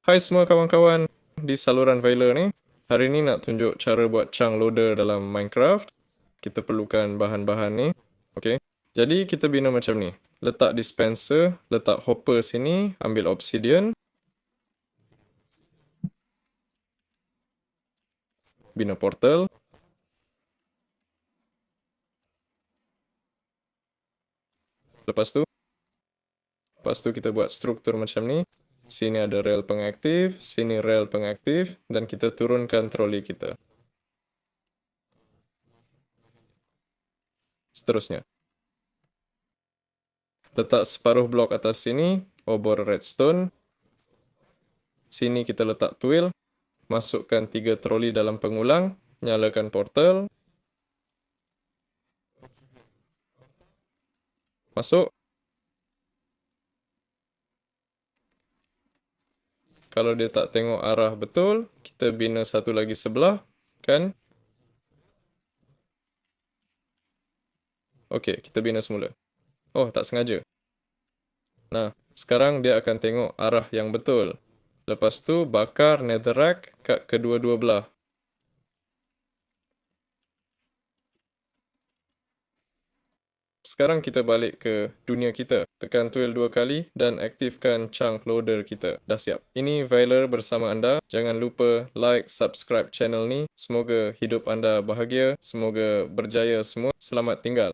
Hai semua kawan-kawan di saluran Veiler ni. Hari ni nak tunjuk cara buat chunk loader dalam Minecraft. Kita perlukan bahan-bahan ni. Okay. Jadi kita bina macam ni. Letak dispenser, letak hopper sini, ambil obsidian. Bina portal. Lepas tu kita buat struktur macam ni. Sini ada rel pengaktif, sini rel pengaktif, dan kita turunkan troli kita. Seterusnya. Letak separuh blok atas sini, obor redstone. Sini kita letak tuil. Masukkan 3 troli dalam pengulang. Nyalakan portal. Masuk. Kalau dia tak tengok arah betul, kita bina satu lagi sebelah, kan? Okey, kita bina semula. Oh, tak sengaja. Nah, sekarang dia akan tengok arah yang betul. Lepas tu, bakar netherrack kat kedua-dua belah. Sekarang kita balik ke dunia kita. Tekan tuil 2 kali dan aktifkan chunk loader kita. Dah siap. Ini Veiler bersama anda. Jangan lupa like, subscribe channel ni. Semoga hidup anda bahagia. Semoga berjaya semua. Selamat tinggal.